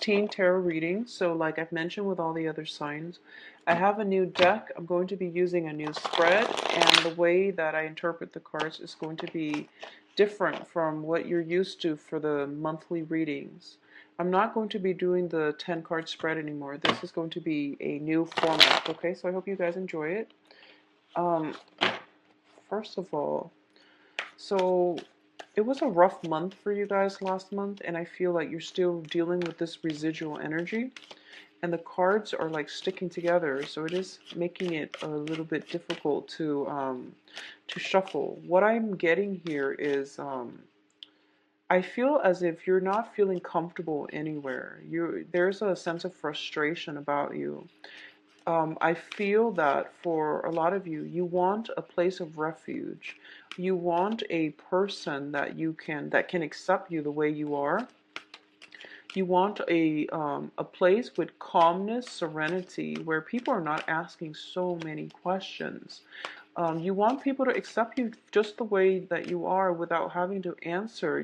Teen tarot reading. So, like I've mentioned with all the other signs, I have a new deck. I'm going to be using a new spread, and the way that I interpret the cards is going to be different from what you're used to for the monthly readings. I'm not going to be doing the 10 card spread anymore. This is going to be a new format, okay? So I hope you guys enjoy it. Um, First of all, so it was a rough month for you guys last month, and I feel like you're still dealing with this residual energy, and the cards are like sticking together, so it is making it a little bit difficult to shuffle. What I'm getting here is I feel as if you're not feeling comfortable anywhere. There's a sense of frustration about you. I feel that for a lot of you, you want a place of refuge. You want a person that can accept you the way you are. You want a place with calmness, serenity, where people are not asking so many questions. You want people to accept you just the way that you are without having to answer,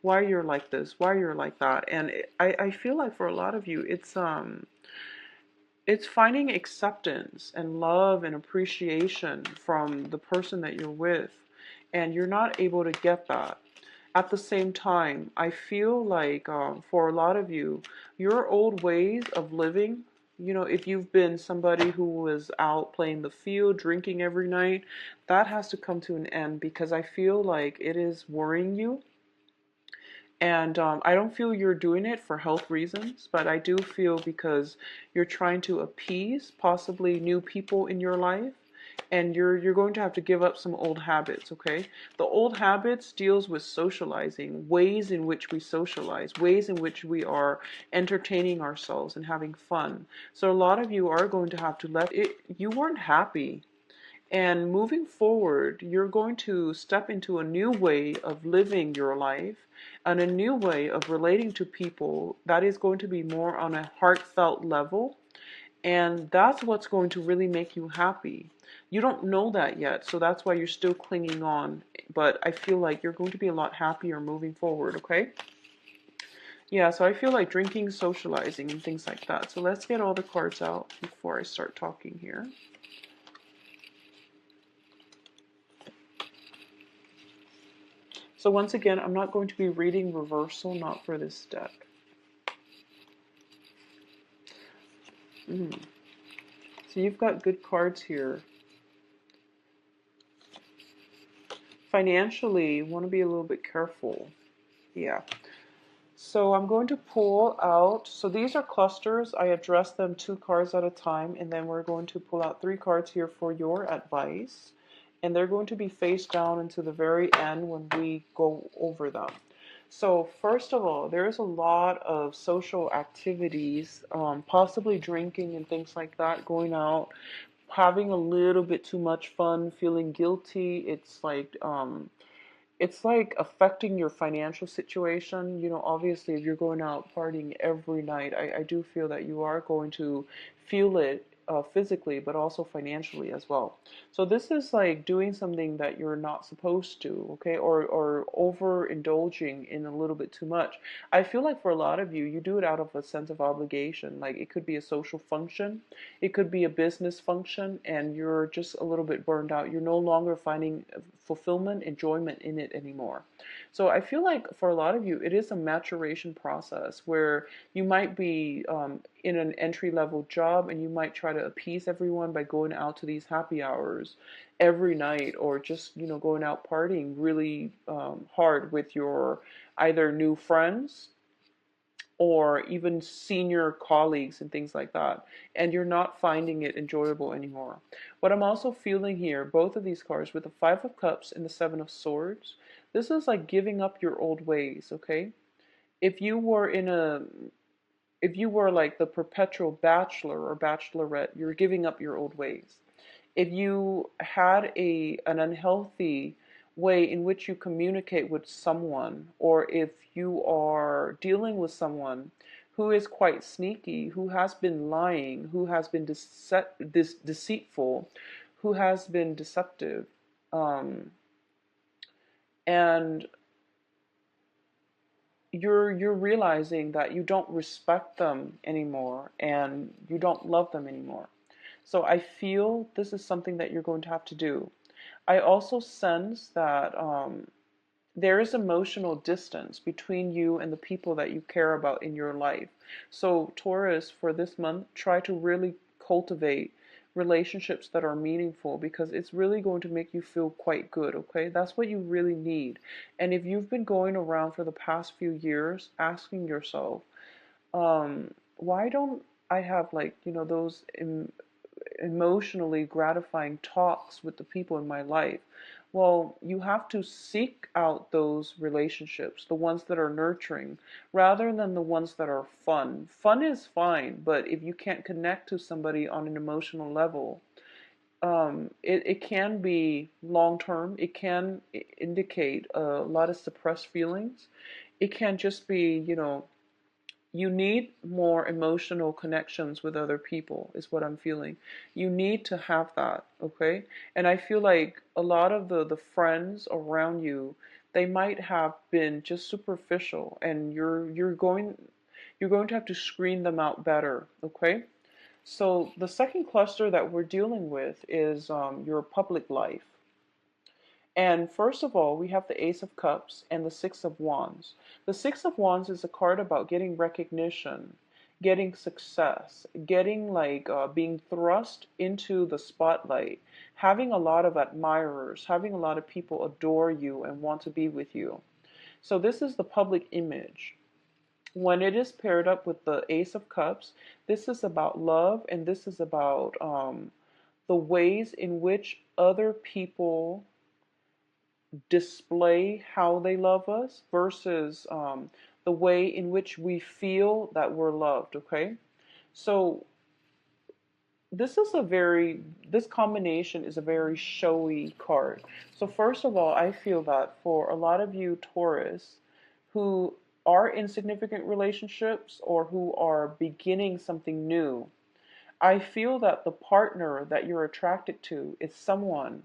why you're like this, why you're like that. And I feel like for a lot of you, it's finding acceptance and love and appreciation from the person that you're with, and you're not able to get that. At the same time, I feel like for a lot of you, your old ways of living, if you've been somebody who was out playing the field, drinking every night, that has to come to an end, because I feel like it is worrying you. And I don't feel you're doing it for health reasons, but I do feel because you're trying to appease possibly new people in your life, and you're going to have to give up some old habits, okay? The old habits deals with socializing, ways in which we socialize, ways in which we are entertaining ourselves and having fun. So a lot of you are going to have to let it. You weren't happy, and moving forward, you're going to step into a new way of living your life and a new way of relating to people that is going to be more on a heartfelt level. And that's what's going to really make you happy. You don't know that yet, so that's why you're still clinging on. But I feel like you're going to be a lot happier moving forward, okay? Yeah, so I feel like drinking, socializing, and things like that. So let's get all the cards out before I start talking here. So once again, I'm not going to be reading reversal, not for this deck. Mm. So you've got good cards here. Financially, you want to be a little bit careful. Yeah. So I'm going to pull out, so these are clusters. I address them 2 cards at a time, and then we're going to pull out 3 cards here for your advice. And they're going to be face down into the very end when we go over them. So first of all, there's a lot of social activities, possibly drinking and things like that, going out, having a little bit too much fun, feeling guilty. It's like affecting your financial situation. Obviously, if you're going out partying every night, I do feel that you are going to feel it physically, but also financially as well. So this is like doing something that you're not supposed to, okay, or overindulging in a little bit too much. I feel like for a lot of you, you do it out of a sense of obligation. Like it could be a social function, it could be a business function, and you're just a little bit burned out. You're no longer finding fulfillment, enjoyment in it anymore. So I feel like for a lot of you, it is a maturation process where you might be in an entry level job, and you might try to appease everyone by going out to these happy hours every night, or just going out partying really hard with your either new friends or even senior colleagues and things like that, and you're not finding it enjoyable anymore. What I'm also feeling here, both of these cards with the 5 of Cups and the 7 of Swords, this is like giving up your old ways, okay? If you were in a if you were like the perpetual bachelor or bachelorette, you're giving up your old ways. If you had an unhealthy way in which you communicate with someone, or if you are dealing with someone who is quite sneaky, who has been lying, who has been deceitful, who has been deceptive, um, and you're realizing that you don't respect them anymore and you don't love them anymore. So I feel this is something that you're going to have to do. I also sense that there is emotional distance between you and the people that you care about in your life. So, Taurus, for this month, try to really cultivate relationships that are meaningful because it's really going to make you feel quite good, okay? That's what you really need. And if you've been going around for the past few years asking yourself, why don't I have like, those emotionally gratifying talks with the people in my life? Well, you have to seek out those relationships, the ones that are nurturing, rather than the ones that are fun. Fun is fine, but if you can't connect to somebody on an emotional level, it can be long term. It can indicate a lot of suppressed feelings. It can just be, you need more emotional connections with other people, is what I'm feeling. You need to have that, okay? And I feel like a lot of the friends around you, they might have been just superficial, and you're going to have to screen them out better, okay? So the second cluster that we're dealing with is your public life. And first of all, we have the Ace of Cups and the Six of Wands. The Six of Wands is a card about getting recognition, getting success, getting like being thrust into the spotlight, having a lot of admirers, having a lot of people adore you and want to be with you. So this is the public image. When it is paired up with the Ace of Cups, this is about love, and this is about the ways in which other people display how they love us versus the way in which we feel that we're loved, okay? So this combination is a very showy card. So first of all, I feel that for a lot of you Taurus who are in significant relationships or who are beginning something new, I feel that the partner that you're attracted to is someone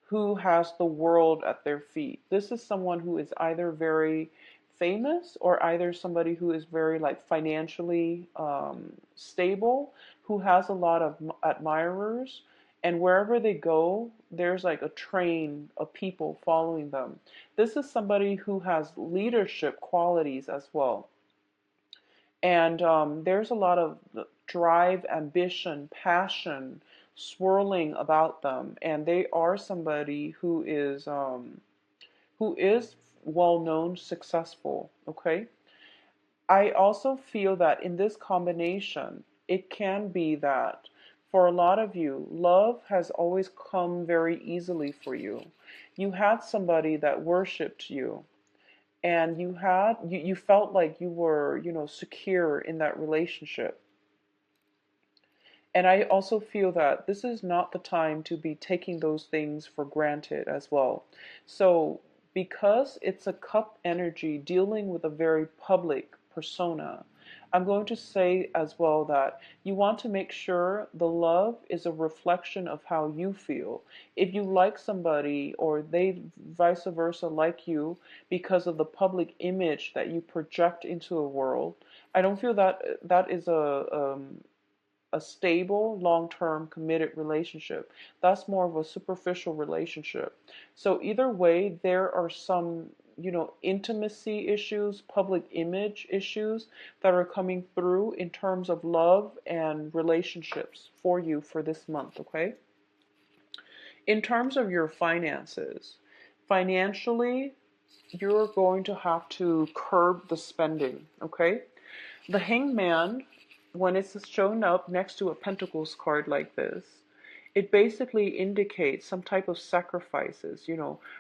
who has the world at their feet. This is someone who is either very famous or either somebody who is very like financially stable, who has a lot of admirers, and wherever they go, there's like a train of people following them. This is somebody who has leadership qualities as well. And there's a lot of drive, ambition, passion swirling about them, and they are somebody who is well known, successful. Okay, I also feel that in this combination, it can be that for a lot of you, love has always come very easily for you. You had somebody that worshipped you, and you felt like you were, secure in that relationship. And I also feel that this is not the time to be taking those things for granted as well. So because it's a cup energy dealing with a very public persona, I'm going to say as well that you want to make sure the love is a reflection of how you feel. If you like somebody or they vice versa like you because of the public image that you project into a world, I don't feel that that is a stable, long-term, committed relationship. That's more of a superficial relationship. So either way, there are some, intimacy issues, public image issues that are coming through in terms of love and relationships for you for this month, okay? In terms of your finances, financially, you're going to have to curb the spending, okay? The Hangman, when it's shown up next to a Pentacles card like this, it basically indicates some type of sacrifices,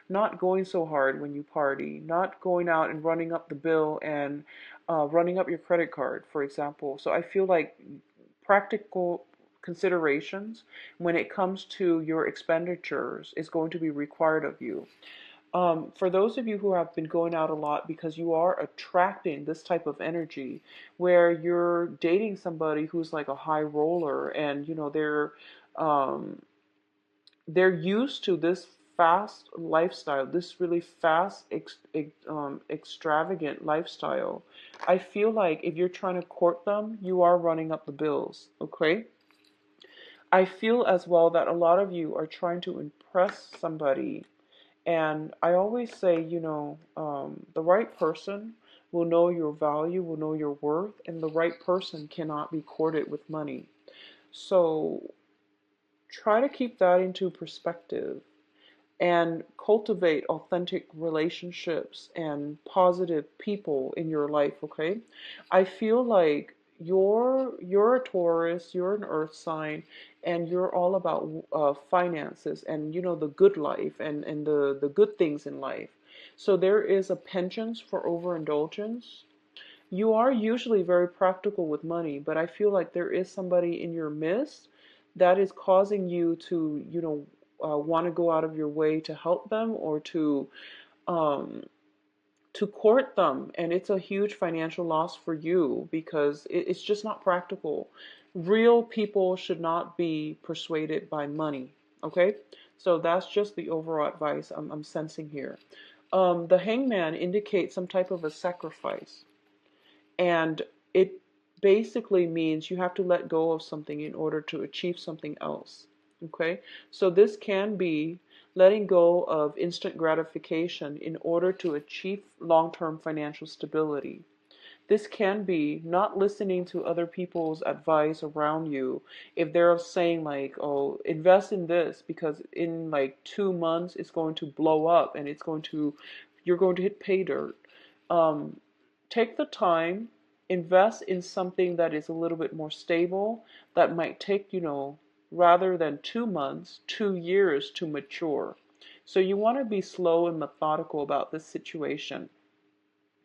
not going so hard when you party, not going out and running up the bill and running up your credit card, for example. So I feel like practical considerations when it comes to your expenditures is going to be required of you. For those of you who have been going out a lot because you are attracting this type of energy where you're dating somebody who's like a high roller and they're used to this fast lifestyle, this really fast, extravagant lifestyle, I feel like if you're trying to court them, you are running up the bills, okay? I feel as well that a lot of you are trying to impress somebody. And I always say, the right person will know your value, will know your worth, and the right person cannot be courted with money. So try to keep that into perspective and cultivate authentic relationships and positive people in your life, okay? I feel like you're a Taurus, you're an earth sign, and you're all about finances and the good life and the good things in life. So there is a penchant for overindulgence. You are usually very practical with money, but I feel like there is somebody in your midst that is causing you to, want to go out of your way to help them or um, to court them. And it's a huge financial loss for you because it's just not practical. Real people should not be persuaded by money. Okay? So that's just the overall advice I'm sensing here. The hangman indicates some type of a sacrifice. And it basically means you have to let go of something in order to achieve something else. Okay? So this can be letting go of instant gratification in order to achieve long-term financial stability. This can be not listening to other people's advice around you. If they're saying like, oh, invest in this because in like 2 months it's going to blow up and you're going to hit pay dirt. Um, Take the time, invest in something that is a little bit more stable, that might take, rather than 2 months, 2 years to mature. So you want to be slow and methodical about this situation.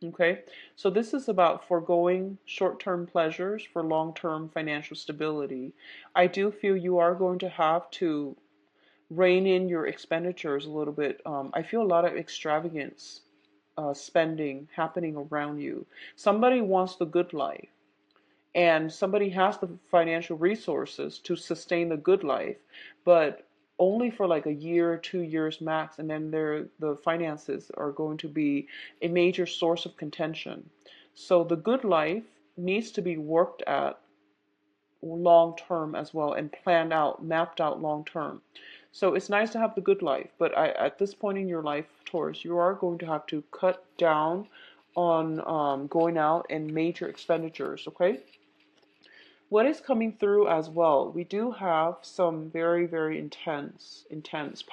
Okay, so this is about foregoing short-term pleasures for long-term financial stability. I do feel you are going to have to rein in your expenditures a little bit. I feel a lot of extravagance spending happening around you. Somebody wants the good life, and somebody has the financial resources to sustain the good life, but only for like a year, 2 years max, and then the finances are going to be a major source of contention. So the good life needs to be worked at long term as well and planned out, mapped out long term. So it's nice to have the good life, but at this point in your life, Taurus, you are going to have to cut down on going out and major expenditures, okay? What is coming through as well, we do have some very, very intense,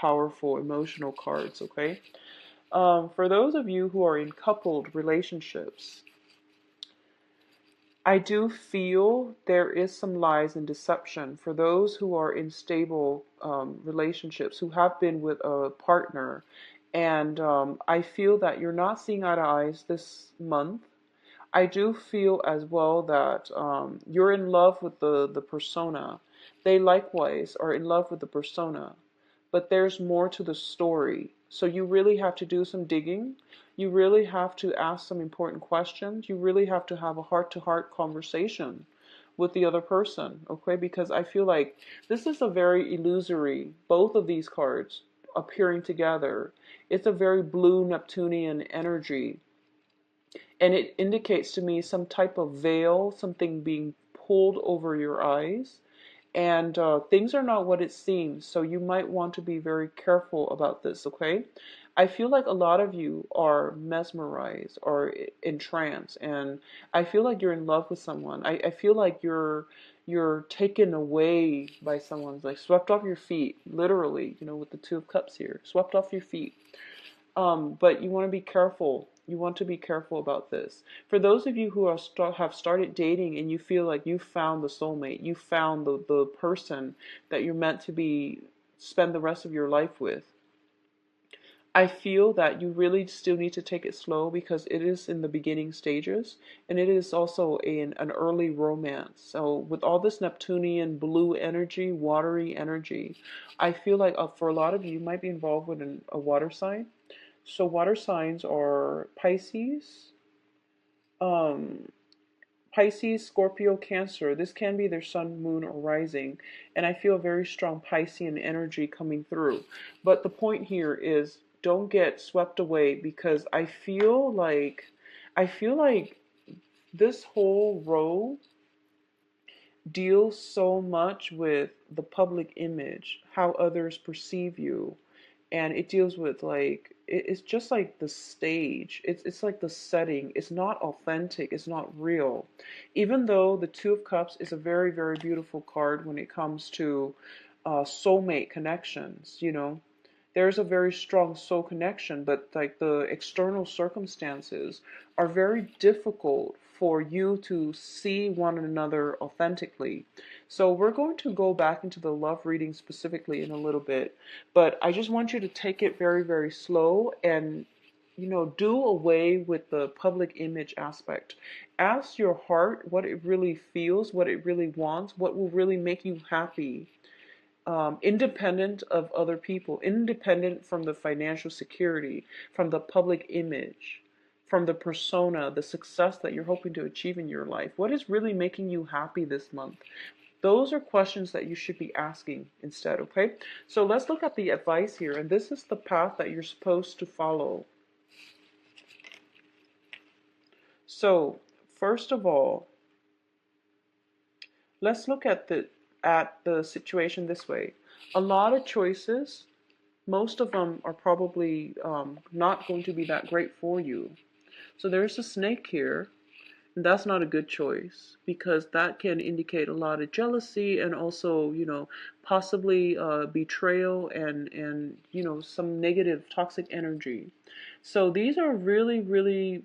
powerful, emotional cards, okay? For those of you who are in coupled relationships, I do feel there is some lies and deception for those who are in stable relationships, who have been with a partner. And I feel that you're not seeing eye to eyes this month. I do feel as well that you're in love with the persona. They likewise are in love with the persona, but there's more to the story. So you really have to do some digging. You really have to ask some important questions. You really have to have a heart-to-heart conversation with the other person, okay? Because I feel like this is a very illusory, both of these cards appearing together. It's a very blue Neptunian energy, and it indicates to me some type of veil, something being pulled over your eyes, and things are not what it seems. So you might want to be very careful about this, okay? I feel like a lot of you are mesmerized or entranced, and I feel like you're in love with someone. I feel like you're taken away by someone's, like swept off your feet, literally, with the Two of Cups here, swept off your feet. But you want to be careful. You want to be careful about this. For those of you who have started dating and you feel like you found the soulmate, you found the person that you're meant to spend the rest of your life with, I feel that you really still need to take it slow because it is in the beginning stages, and it is also an early romance. So with all this Neptunian blue energy, watery energy, I feel like for a lot of you, you might be involved with a water sign. So water signs are Pisces, um, Pisces, Scorpio, Cancer. This can be their sun, moon, or rising. And I feel very strong Piscean energy coming through. But the point here is don't get swept away, because I feel like this whole row deals so much with the public image, how others perceive you, and it deals with like it's just like the stage. It's like the setting. It's not authentic. It's not real. Even though the Two of Cups is a very, very beautiful card when it comes to soulmate connections, there's a very strong soul connection, but like the external circumstances are very difficult for you to see one another authentically. So we're going to go back into the love reading specifically in a little bit, but I just want you to take it very, very slow and do away with the public image aspect. Ask your heart what it really feels, what it really wants, what will really make you happy, independent of other people, independent from the financial security, from the public image, from the persona, the success that you're hoping to achieve in your life. What is really making you happy this month? Those are questions that you should be asking instead, okay? So let's look at the advice here, and this is the path that you're supposed to follow. So, first of all, let's look at the situation this way. A lot of choices, most of them are probably not going to be that great for you. So there's a snake here, and that's not a good choice, because that can indicate a lot of jealousy and also, possibly betrayal and some negative toxic energy. So these are really, really,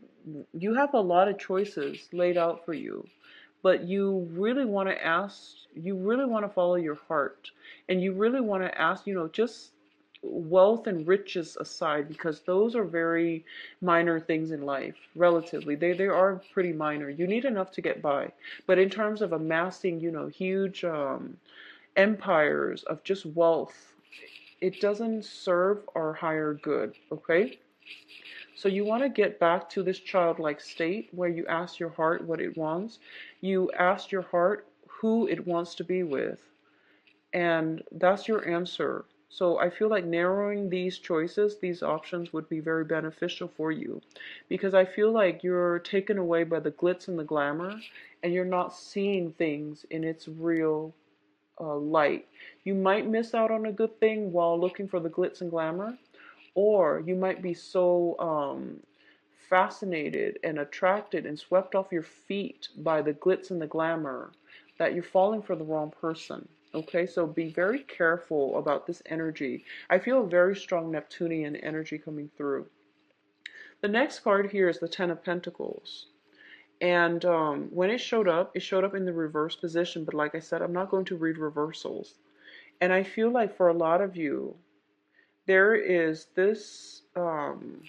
you have a lot of choices laid out for you, but you really want to follow your heart, and you really want to ask, just wealth and riches aside, because those are very minor things in life, relatively. They are pretty minor. You need enough to get by. But in terms of amassing, huge empires of just wealth, it doesn't serve our higher good, okay? So you want to get back to this childlike state where you ask your heart what it wants. You ask your heart who it wants to be with. And that's your answer. So I feel like narrowing these choices, these options would be very beneficial for you, because I feel like you're taken away by the glitz and the glamour, and you're not seeing things in its real light. You might miss out on a good thing while looking for the glitz and glamour, or you might be so fascinated and attracted and swept off your feet by the glitz and the glamour that you're falling for the wrong person. Okay, so be very careful about this energy. I feel a very strong Neptunian energy coming through. The next card here is the Ten of Pentacles. And when it showed up in the reverse position. But like I said, I'm not going to read reversals. And I feel like for a lot of you, there is this, when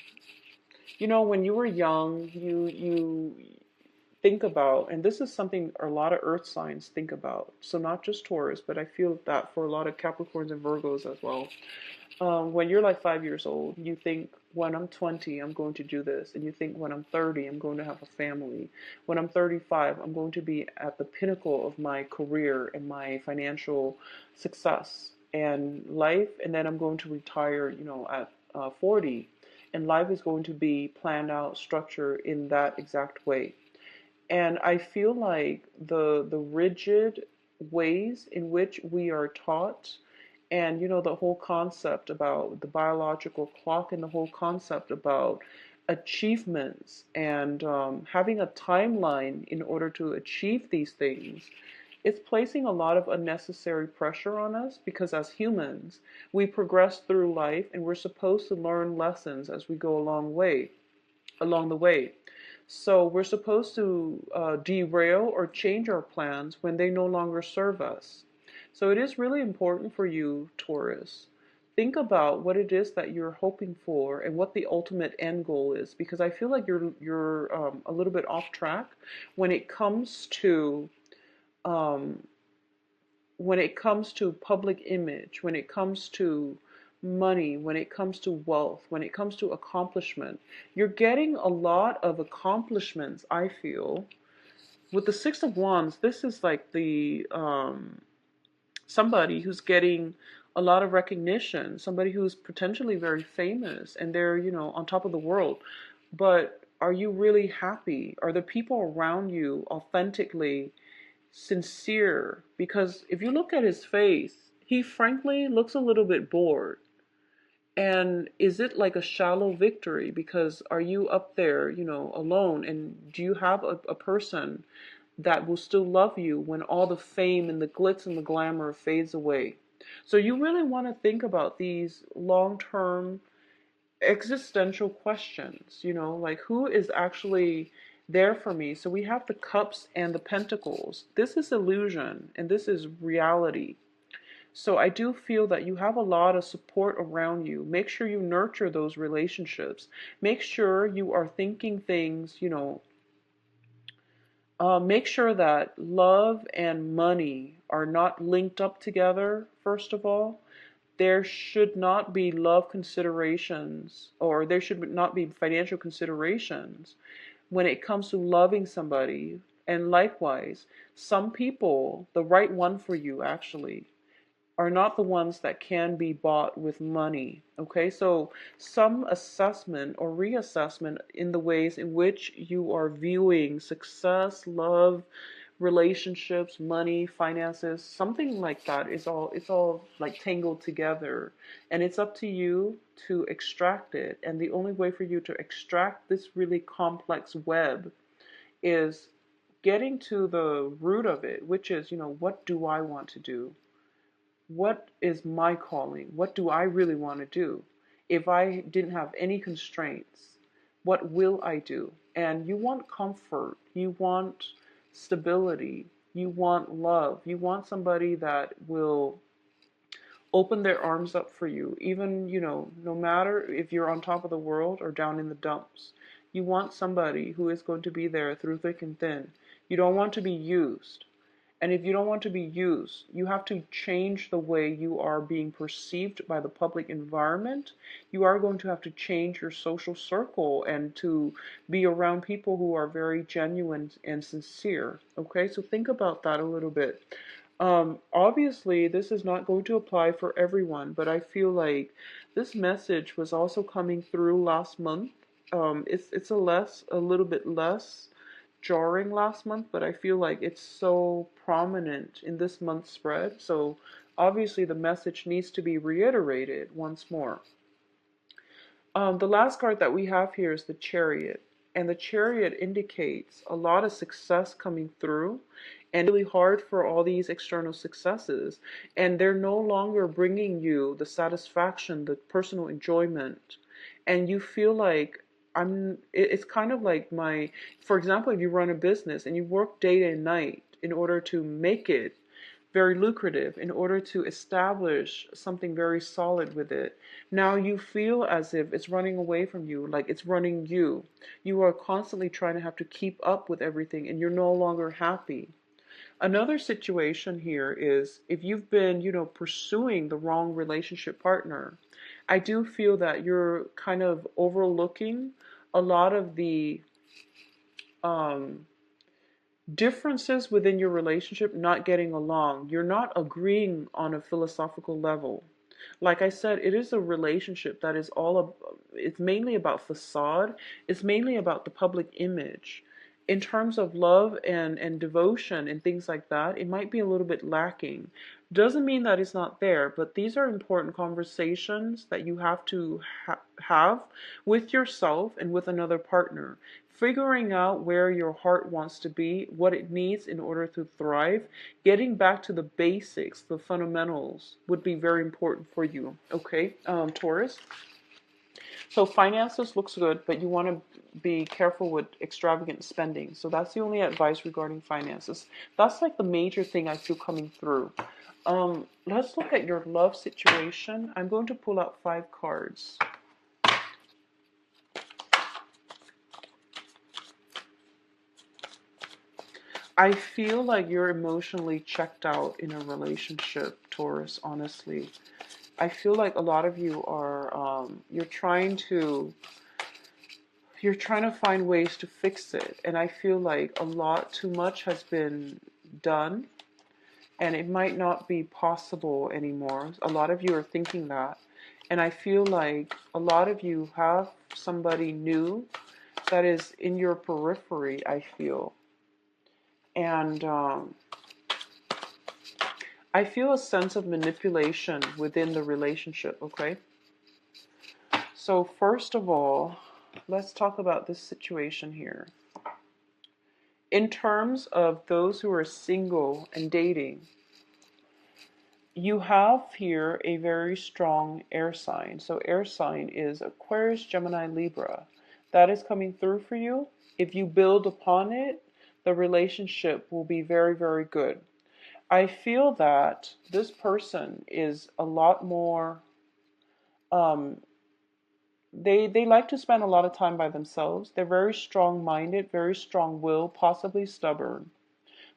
you were young, you think about, and this is something a lot of earth signs think about, so not just Taurus, but I feel that for a lot of Capricorns and Virgos as well. When you're like 5 years old, you think, when I'm 20, I'm going to do this. And you think, when I'm 30, I'm going to have a family. When I'm 35, I'm going to be at the pinnacle of my career and my financial success and life. And then I'm going to retire, at 40. And life is going to be planned out, structured in that exact way. And I feel like the rigid ways in which we are taught, and the whole concept about the biological clock, and the whole concept about achievements, and having a timeline in order to achieve these things, it's placing a lot of unnecessary pressure on us, because as humans, we progress through life and we're supposed to learn lessons as we go along the way. So we're supposed to derail or change our plans when they no longer serve us. So it is really important for you, Taurus. Think about what it is that you're hoping for and what the ultimate end goal is, because I feel like you're a little bit off track when it comes to um, public image, when it comes to money, when it comes to wealth, when it comes to accomplishment. You're getting a lot of accomplishments, I feel, with the Six of Wands, this is like the somebody who's getting a lot of recognition, somebody who's potentially very famous and they're, on top of the world. But are you really happy? Are the people around you authentically sincere? Because if you look at his face, he frankly looks a little bit bored. And is it like a shallow victory? Because are you up there, alone? And do you have a person that will still love you when all the fame and the glitz and the glamour fades away? So you really want to think about these long-term existential questions, like who is actually there for me? So we have the cups and the pentacles. This is illusion and this is reality. So I do feel that you have a lot of support around you. Make sure you nurture those relationships. Make sure you are thinking things, make sure that love and money are not linked up together, first of all. There should not be love considerations, or there should not be financial considerations when it comes to loving somebody. And likewise, some people, the right one for you actually, are not the ones that can be bought with money. Okay, so some assessment or reassessment in the ways in which you are viewing success, love, relationships, money, finances, something like that is all, it's all like tangled together. And it's up to you to extract it. And the only way for you to extract this really complex web is getting to the root of it, which is, what do I want to do? What is my calling? What do I really want to do? If I didn't have any constraints, what will I do? And you want comfort, you want stability, you want love, you want somebody that will open their arms up for you, even, no matter if you're on top of the world or down in the dumps. You want somebody who is going to be there through thick and thin. You don't want to be used. And if you don't want to be used, you have to change the way you are being perceived by the public environment. You are going to have to change your social circle and to be around people who are very genuine and sincere. Okay, so think about that a little bit. Obviously, this is not going to apply for everyone, but I feel like this message was also coming through last month. It's a little bit less jarring last month, but I feel like it's so prominent in this month's spread. So obviously the message needs to be reiterated once more. The last card that we have here is the Chariot. And the Chariot indicates a lot of success coming through and really hard for all these external successes. And they're no longer bringing you the satisfaction, the personal enjoyment. And you feel like it's kind of like for example, if you run a business and you work day and night in order to make it very lucrative, in order to establish something very solid with it. Now you feel as if it's running away from you, like it's running you. You are constantly trying to have to keep up with everything and you're no longer happy. Another situation here is if you've been, pursuing the wrong relationship partner, I do feel that you're kind of overlooking a lot of the um, differences within your relationship, not getting along. You're not agreeing on a philosophical level. Like I said, it is a relationship that is it's mainly about facade. It's mainly about the public image. In terms of love and devotion and things like that, it might be a little bit lacking. Doesn't mean that it's not there, but these are important conversations that you have to have with yourself and with another partner. Figuring out where your heart wants to be, what it needs in order to thrive, getting back to the basics, the fundamentals would be very important for you. Okay, Taurus? So finances looks good, but you want to be careful with extravagant spending. So that's the only advice regarding finances. That's like the major thing I feel coming through. Let's look at your love situation. I'm going to pull out 5 cards. I feel like you're emotionally checked out in a relationship, Taurus, honestly. I feel like a lot of you are, you're trying to You're trying to find ways to fix it. And I feel like a lot too much has been done and it might not be possible anymore. A lot of you are thinking that. And I feel like a lot of you have somebody new that is in your periphery, I feel. And I feel a sense of manipulation within the relationship, okay? So first of all, let's talk about this situation here. In terms of those who are single and dating, you have here a very strong air sign. So air sign is Aquarius, Gemini, Libra. That is coming through for you. If you build upon it, the relationship will be very, very good. I feel that this person is a lot more, um, they like to spend a lot of time by themselves. They're very strong-minded, very strong-willed, possibly stubborn.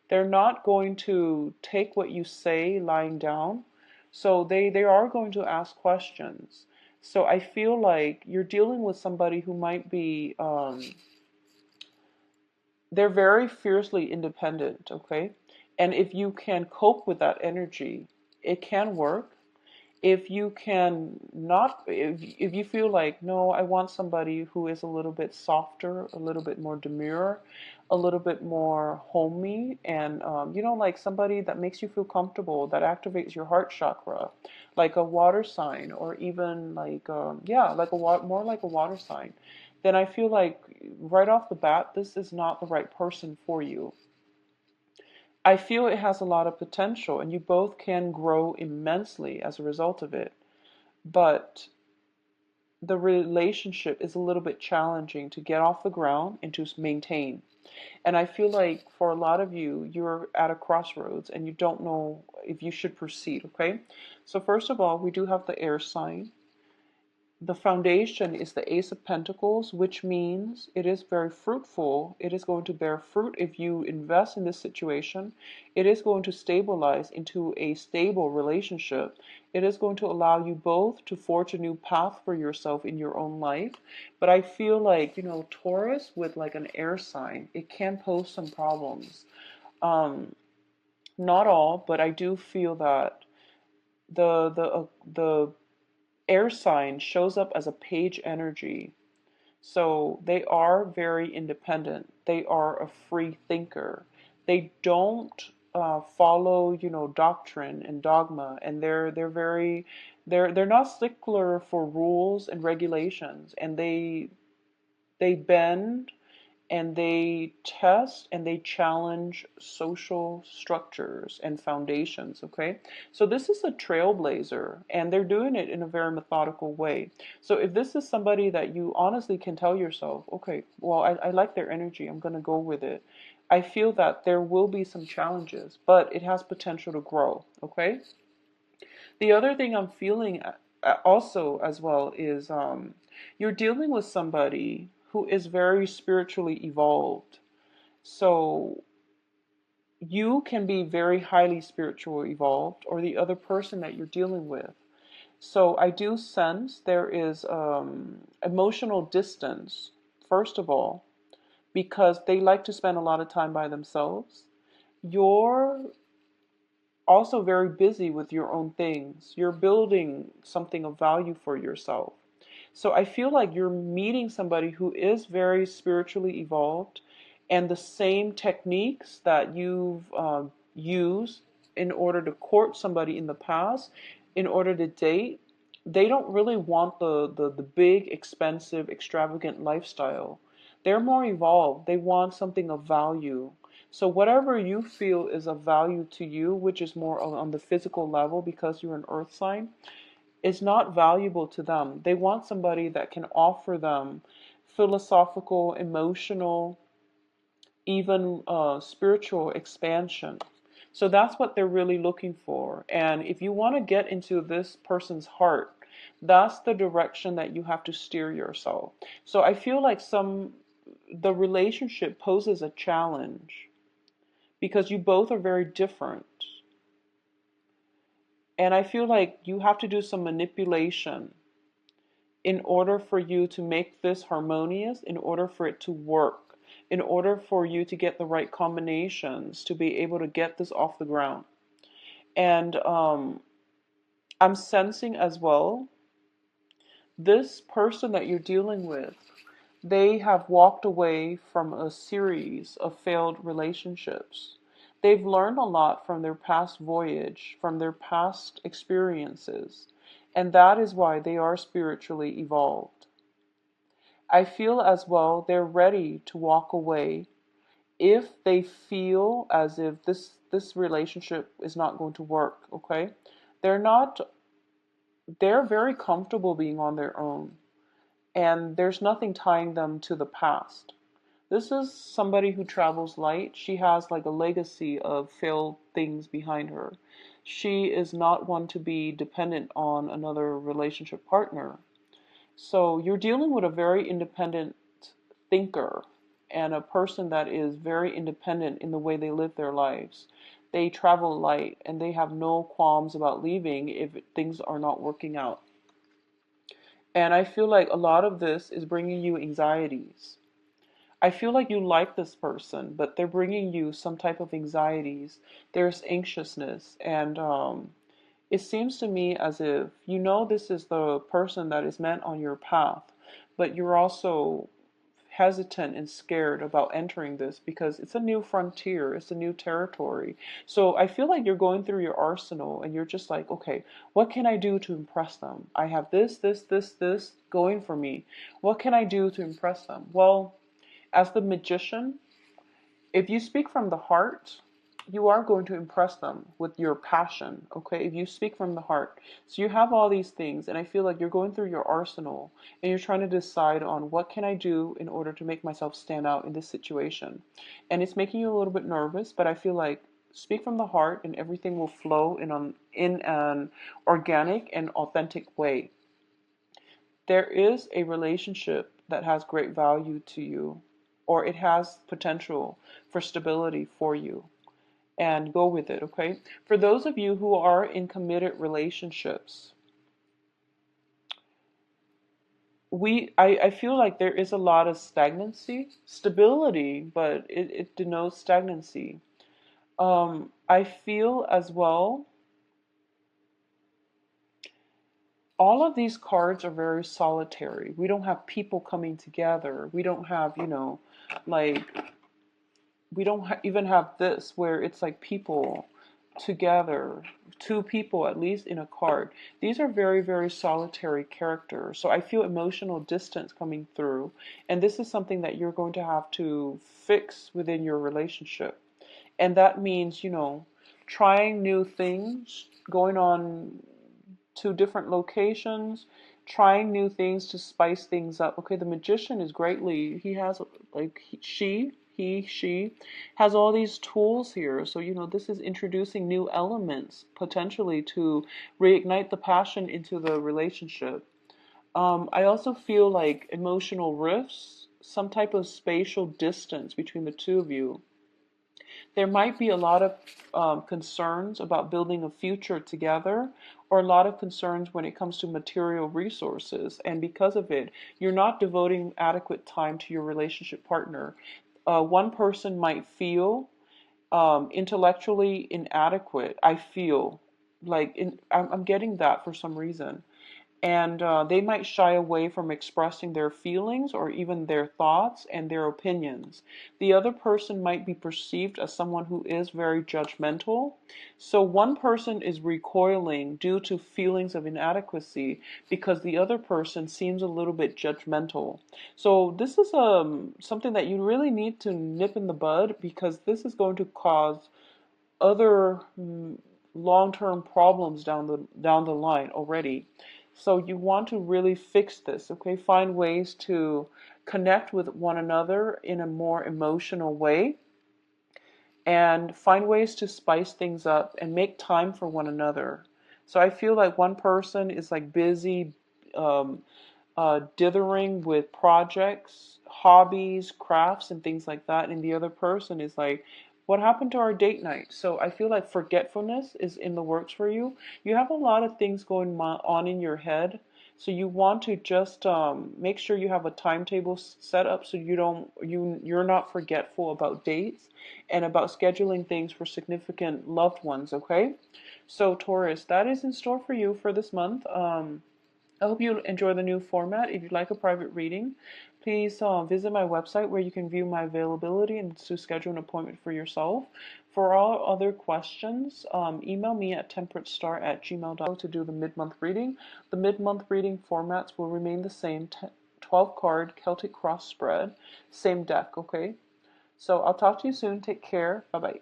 They're not going to take what you say lying down. So they are going to ask questions. So I feel like you're dealing with somebody who might be, they're very fiercely independent, okay? And if you can cope with that energy, it can work. If you can not, if you feel like, no, I want somebody who is a little bit softer, a little bit more demure, a little bit more homey, and like somebody that makes you feel comfortable, that activates your heart chakra, like a water sign, or even like like more like a water sign, then I feel like right off the bat, this is not the right person for you. I feel it has a lot of potential and you both can grow immensely as a result of it. But the relationship is a little bit challenging to get off the ground and to maintain. And I feel like for a lot of you, you're at a crossroads and you don't know if you should proceed, okay? So first of all, we do have the air sign. The foundation is the Ace of Pentacles, which means it is very fruitful. It is going to bear fruit if you invest in this situation. It is going to stabilize into a stable relationship. It is going to allow you both to forge a new path for yourself in your own life. But I feel like, Taurus with like an air sign, it can pose some problems. Not all, but I do feel that the air sign shows up as a page energy. So they are very independent. They are a free thinker. They don't follow, doctrine and dogma, and they're not stickler for rules and regulations, and they bend and they test and they challenge social structures and foundations, okay? So this is a trailblazer and they're doing it in a very methodical way. So if this is somebody that you honestly can tell yourself, okay, well, I like their energy, I'm going to go with it. I feel that there will be some challenges, but it has potential to grow, okay? The other thing I'm feeling also as well is you're dealing with somebody who is very spiritually evolved. So you can be very highly spiritually evolved, or the other person that you're dealing with. So I do sense there is emotional distance, first of all, because they like to spend a lot of time by themselves. You're also very busy with your own things. You're building something of value for yourself. So I feel like you're meeting somebody who is very spiritually evolved, and the same techniques that you've used in order to court somebody in the past, in order to date, they don't really want the big, expensive, extravagant lifestyle. They're more evolved. They want something of value. So whatever you feel is of value to you, which is more on the physical level because you're an earth sign, is not valuable to them. They want somebody that can offer them philosophical, emotional, even spiritual expansion. So that's what they're really looking for. And if you want to get into this person's heart, that's the direction that you have to steer yourself. So I feel like the relationship poses a challenge because you both are very different. And I feel like you have to do some manipulation in order for you to make this harmonious, in order for it to work, in order for you to get the right combinations to be able to get this off the ground. And I'm sensing as well, this person that you're dealing with, they have walked away from a series of failed relationships. They've learned a lot from their past voyage, from their past experiences, and that is why they are spiritually evolved. I feel as well they're ready to walk away if they feel as if this relationship is not going to work, okay? They're not they're very comfortable being on their own, and there's nothing tying them to the past. This is somebody who travels light. She has like a legacy of failed things behind her. She is not one to be dependent on another relationship partner. So you're dealing with a very independent thinker and a person that is very independent in the way they live their lives. They travel light and they have no qualms about leaving if things are not working out. And I feel like a lot of this is bringing you anxieties. I feel like you like this person, but they're bringing you some type of anxieties. There's anxiousness, and it seems to me as if you know this is the person that is meant on your path, but you're also hesitant and scared about entering this because it's a new frontier, it's a new territory. So I feel like you're going through your arsenal and you're just like, okay, what can I do to impress them? I have this going for me. What can I do to impress them? Well, as the magician, if you speak from the heart, you are going to impress them with your passion, okay? If you speak from the heart. So you have all these things, and I feel like you're going through your arsenal and you're trying to decide on what can I do in order to make myself stand out in this situation. And it's making you a little bit nervous, but I feel like speak from the heart and everything will flow in an organic and authentic way. There is a relationship that has great value to you, or it has potential for stability for you, and go with it, okay? For those of you who are in committed relationships, I feel like there is a lot of stagnancy, stability, but it denotes stagnancy. I feel as well, all of these cards are very solitary. We don't have people coming together. We don't have, like we don't even have this where it's like people together, two people at least in a card. These are very, very solitary characters. So I feel emotional distance coming through. And this is something that you're going to have to fix within your relationship. And that means, trying new things, going on to different locations, trying new things to spice things up. Okay, the magician is greatly, he has like she has all these tools here. So, this is introducing new elements potentially to reignite the passion into the relationship. I also feel like emotional rifts, some type of spatial distance between the two of you. There might be a lot of concerns about building a future together, or a lot of concerns when it comes to material resources. And because of it, you're not devoting adequate time to your relationship partner. One person might feel intellectually inadequate. I feel like I'm getting that for some reason. And they might shy away from expressing their feelings or even their thoughts and their opinions. The other person might be perceived as someone who is very judgmental. So one person is recoiling due to feelings of inadequacy because the other person seems a little bit judgmental. So this is something that you really need to nip in the bud, because this is going to cause other long-term problems down the line already. So you want to really fix this, okay? Find ways to connect with one another in a more emotional way, and find ways to spice things up and make time for one another. So I feel like one person is like busy dithering with projects, hobbies, crafts, and things like that, and the other person is like, what happened to our date night? So I feel like forgetfulness is in the works for you. You have a lot of things going on in your head. So you want to just make sure you have a timetable set up so you're not forgetful about dates and about scheduling things for significant loved ones, okay? So Taurus, that is in store for you for this month. I hope you enjoy the new format. If you'd like a private reading, please visit my website where you can view my availability and to schedule an appointment for yourself. For all other questions, email me at temperatestar@gmail.com to do the mid-month reading. The mid-month reading formats will remain the same, 12 card Celtic cross spread, same deck, okay? So I'll talk to you soon. Take care. Bye-bye.